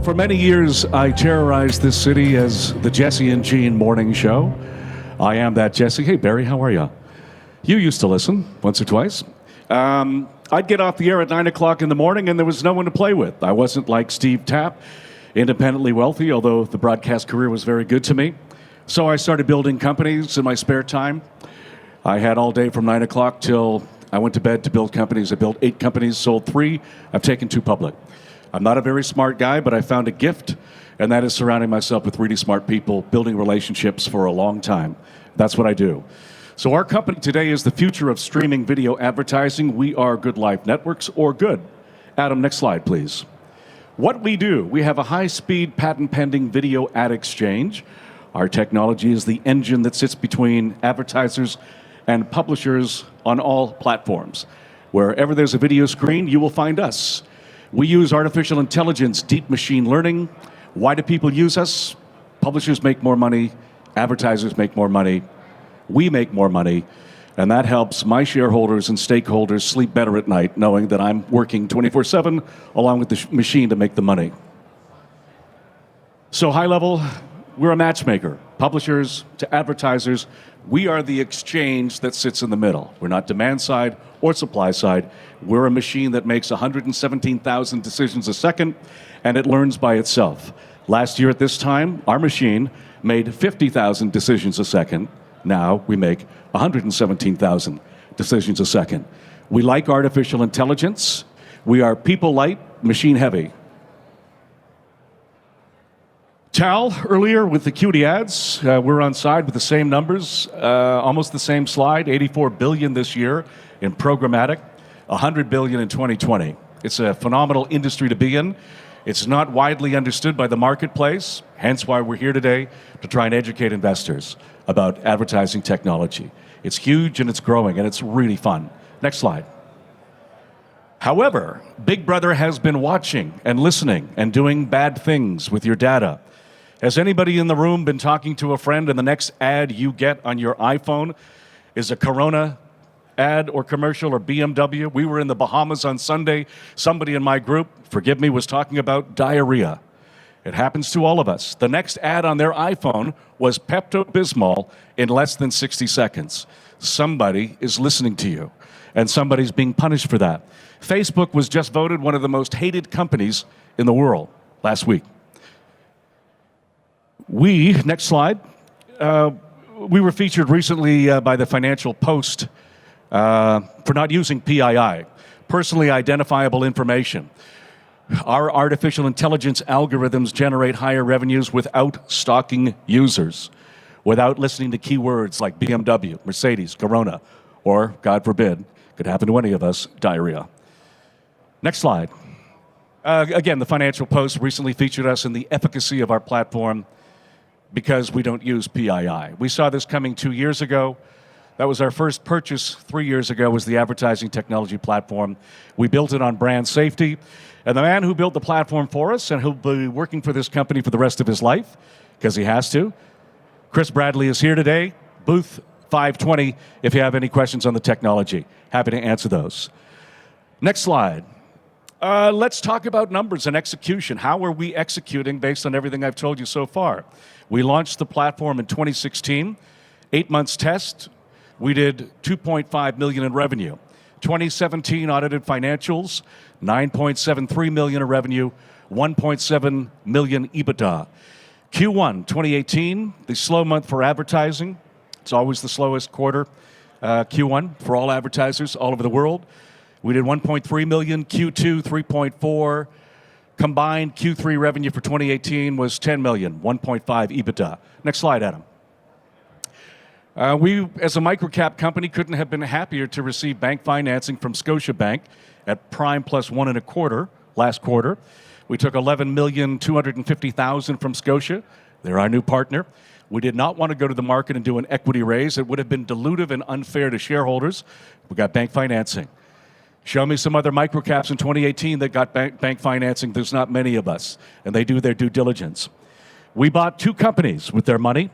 For many years, I terrorized this city as the Jesse and Jean morning show. I am that Jesse. Hey, Barry, how are you? You used to listen once or twice. I'd get off the air at 9 o'clock in the morning and there was no one to play with. I wasn't like Steve Tapp, independently wealthy, although the broadcast career was very good to me. So I started building companies in my spare time. I had all day from 9 o'clock till I went to bed to build companies. I built 8 companies, sold 3. I've taken 2 public. I'm not a very smart guy, but I found a gift, and that is surrounding myself with really smart people, building relationships for a long time. That's what I do. So our company today is the future of streaming video advertising. We are Good Life Networks, or Good. Adam, next slide, please. What we do, we have a high-speed, patent-pending video ad exchange. Our technology is the engine that sits between advertisers and publishers on all platforms. Wherever there's a video screen, you will find us. We use artificial intelligence, deep machine learning. Why do people use us? Publishers make more money, advertisers make more money, we make more money, and that helps my shareholders and stakeholders sleep better at night, knowing that I'm working 24/7 along with the machine to make the money. So high level, we're a matchmaker. Publishers to advertisers, we are the exchange that sits in the middle. We're not demand side or supply side. We're a machine that makes 117,000 decisions a second, and it learns by itself. Last year at this time, our machine made 50,000 decisions a second. Now we make 117,000 decisions a second. We like artificial intelligence. We are people light, machine heavy. Tal, earlier with the cutie ads, we're on side with the same numbers, almost the same slide, 84 billion this year in programmatic, 100 billion in 2020. It's a phenomenal industry to be in. It's not widely understood by the marketplace, hence why we're here today to try and educate investors about advertising technology. It's huge and it's growing and it's really fun. Next slide. However, Big Brother has been watching and listening and doing bad things with your data. Has anybody in the room been talking to a friend and the next ad you get on your iPhone is a Corona ad or commercial or BMW? We were in the Bahamas on Sunday. Somebody in my group, forgive me, was talking about diarrhea. It happens to all of us. The next ad on their iPhone was Pepto-Bismol in less than 60 seconds. Somebody is listening to you, and somebody's being punished for that. Facebook was just voted one of the most hated companies in the world last week. Next slide, we were featured recently by the Financial Post for not using PII, personally identifiable information. Our artificial intelligence algorithms generate higher revenues without stalking users, without listening to keywords like BMW, Mercedes, Corona, or, God forbid, could happen to any of us, diarrhea. Next slide. Again, the Financial Post recently featured us in the efficacy of our platform because we don't use PII. We saw this coming 2 years ago. That was our first purchase 3 years ago, was the advertising technology platform. We built it on brand safety. And the man who built the platform for us, and who'll be working for this company for the rest of his life, because he has to, Chris Bradley is here today, booth 520, if you have any questions on the technology. Happy to answer those. Next slide. Let's talk about numbers and execution. How are we executing based on everything I've told you so far? We launched the platform in 2016, 8 months test. We did 2.5 million in revenue. 2017 audited financials, 9.73 million in revenue, 1.7 million EBITDA. Q1 2018, the slow month for advertising. It's always the slowest quarter, Q1 for all advertisers all over the world. We did 1.3 million, Q2 3.4. Combined Q3 revenue for 2018 was 10 million, 1.5 EBITDA. Next slide, Adam. We, as a microcap company, couldn't have been happier to receive bank financing from Scotiabank at prime plus 1.25 last quarter. We took 11,250,000 from Scotia. They're our new partner. We did not want to go to the market and do an equity raise. It would have been dilutive and unfair to shareholders. We got bank financing. Show me some other microcaps in 2018 that got bank financing. There's not many of us, and they do their due diligence. We bought 2 companies with their money.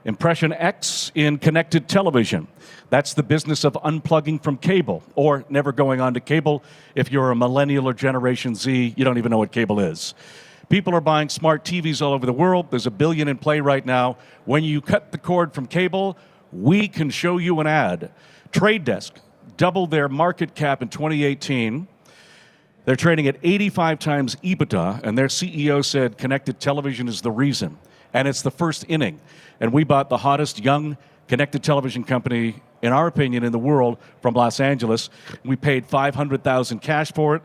Impression X in connected television. That's the business of unplugging from cable or never going on to cable. If you're a millennial or Generation Z, you don't even know what cable is. People are buying smart TVs all over the world. There's $1 billion in play right now. When you cut the cord from cable, we can show you an ad. Trade Desk doubled their market cap in 2018. They're trading at 85 times EBITDA, and their CEO said connected television is the reason. And it's the first inning. And we bought the hottest young connected television company, in our opinion, in the world from Los Angeles. We paid $500,000 cash for it.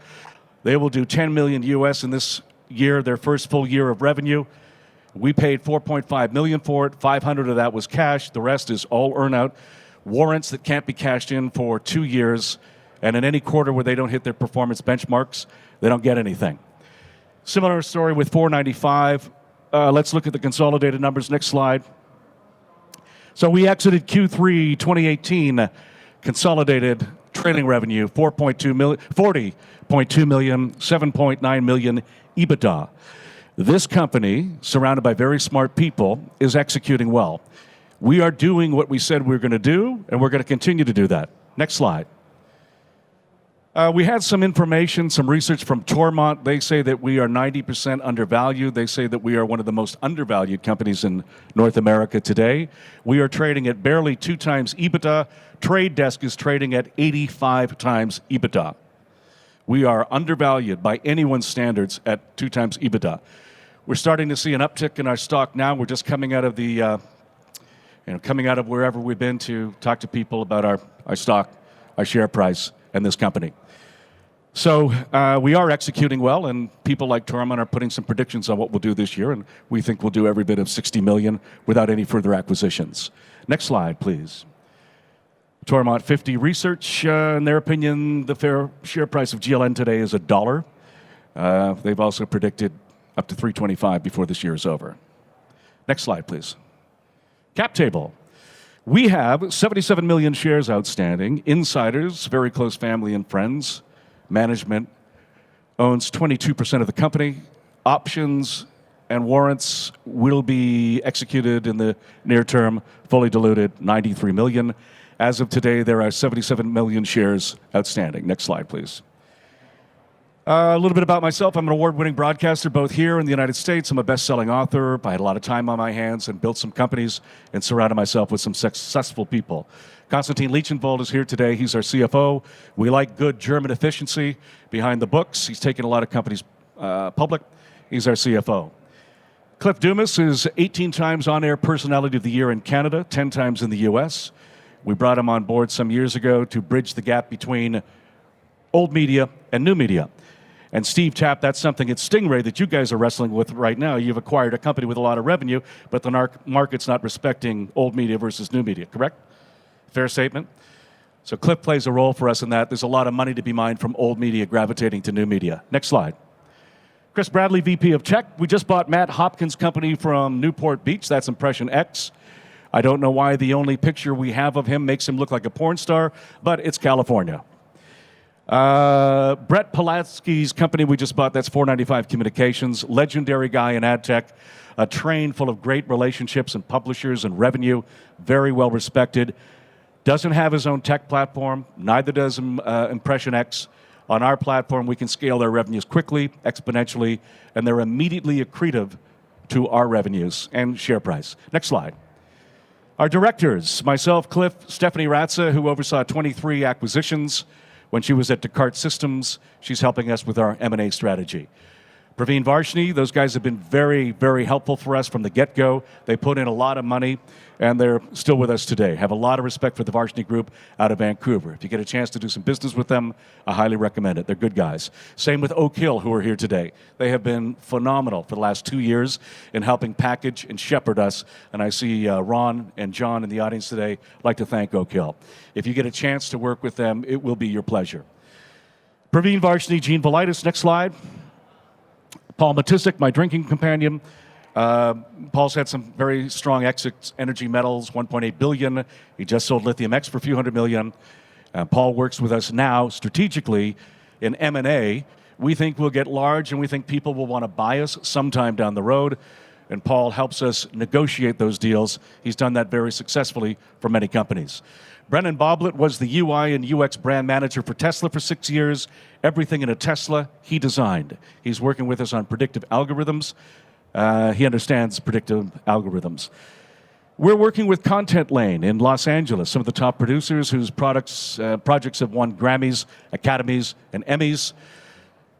They will do $10 million US in this year, their first full year of revenue. We paid $4.5 million for it. 500 of that was cash. The rest is all earnout warrants that can't be cashed in for 2 years. And in any quarter where they don't hit their performance benchmarks, they don't get anything. Similar story with 495. Let's look at the consolidated numbers. Next slide. So we exited Q3 2018, consolidated trailing revenue, 40.2 million, 7.9 million EBITDA. This company, surrounded by very smart people, is executing well. We are doing what we said we were going to do, and we're going to continue to do that. Next slide. We had some information, some research from Tormont. They say that we are 90% undervalued. They say that we are one of the most undervalued companies in North America today. We are trading at barely 2 times EBITDA. Trade Desk is trading at 85 times EBITDA. We are undervalued by anyone's standards at 2 times EBITDA. We're starting to see an uptick in our stock now. We're just coming out of coming out of wherever we've been to talk to people about our stock, our share price, and this company. So we are executing well, and people like Tormont are putting some predictions on what we'll do this year, and we think we'll do every bit of 60 million without any further acquisitions. Next slide, please. Tormont 50 Research, in their opinion, the fair share price of GLN today is $1. They've also predicted up to $3.25 before this year is over. Next slide, please. Cap table. We have 77 million shares outstanding. Insiders, very close family and friends. Management owns 22% of the company. Options and warrants will be executed in the near term, fully diluted, 93 million. As of today, there are 77 million shares outstanding. Next slide, please. A little bit about myself. I'm an award-winning broadcaster both here in the United States. I'm a best-selling author. I had a lot of time on my hands and built some companies and surrounded myself with some successful people. Konstantin Lichtenwald is here today. He's our CFO. We like good German efficiency behind the books. He's taken a lot of companies public. He's our CFO. Cliff Dumas is 18 times on-air personality of the year in Canada, 10 times in the U.S. We brought him on board some years ago to bridge the gap between old media and new media. And Steve Tapp, that's something at Stingray that you guys are wrestling with right now. You've acquired a company with a lot of revenue, but the market's not respecting old media versus new media, correct? Fair statement? So Cliff plays a role for us in that. There's a lot of money to be mined from old media gravitating to new media. Next slide. Chris Bradley, VP of Tech. We just bought Matt Hopkins' company from Newport Beach. That's Impression X. I don't know why the only picture we have of him makes him look like a porn star, but it's California. Brett Pulaski's company we just bought, that's 495 Communications, legendary guy in ad tech, a train full of great relationships and publishers and revenue, very well respected. Doesn't have his own tech platform, neither does Impression X. On our platform, we can scale their revenues quickly, exponentially, and they're immediately accretive to our revenues and share price. Next slide. Our directors, myself, Cliff, Stephanie Ratza, who oversaw 23 acquisitions. When she was at Descartes Systems, she's helping us with our M&A strategy. Praveen Varshney, those guys have been very, very helpful for us from the get-go. They put in a lot of money, and they're still with us today. Have a lot of respect for the Varshney Group out of Vancouver. If you get a chance to do some business with them, I highly recommend it. They're good guys. Same with Oak Hill, who are here today. They have been phenomenal for the last 2 years in helping package and shepherd us, and I see Ron and John in the audience today. I'd like to thank Oak Hill. If you get a chance to work with them, it will be your pleasure. Praveen Varshney, Gene Velitis, next slide. Paul Matisik, my drinking companion. Paul's had some very strong exits, energy metals, $1.8 billion. He just sold Lithium X for a few $100 million. Paul works with us now strategically in M&A. We think we'll get large, and we think people will want to buy us sometime down the road. and Paul helps us negotiate those deals. He's done that very successfully for many companies. Brennan Boblet was the UI and UX brand manager for Tesla for 6 years. Everything in a Tesla, he designed. He's working with us on predictive algorithms. He understands predictive algorithms. We're working with Content Lane in Los Angeles, some of the top producers whose projects have won Grammys, Academies, and Emmys.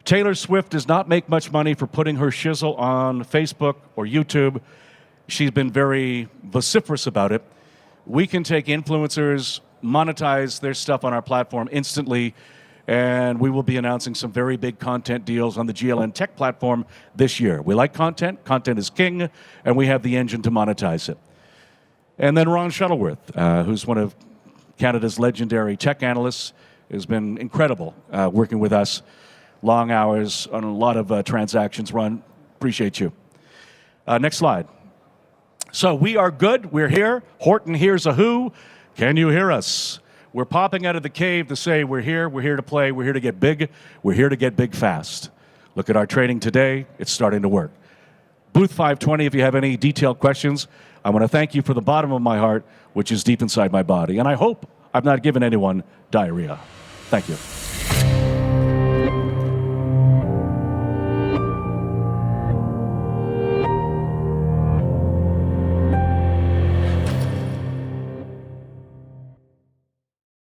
Taylor Swift does not make much money for putting her shizzle on Facebook or YouTube. She's been very vociferous about it. We can take influencers, monetize their stuff on our platform instantly, and we will be announcing some very big content deals on the GLN Tech platform this year. We like content. Content is king, and we have the engine to monetize it. And then Ron Shuttleworth, who's one of Canada's legendary tech analysts, has been incredible working with us. Long hours on a lot of transactions. Ron, appreciate you. Next slide. So we are good. We're here. Horton hears a who. Can you hear us? We're popping out of the cave to say we're here to play, we're here to get big, we're here to get big fast. Look at our trading today. It's starting to work. Booth 520, if you have any detailed questions, I want to thank you from the bottom of my heart, which is deep inside my body. And I hope I've not given anyone diarrhea. Thank you.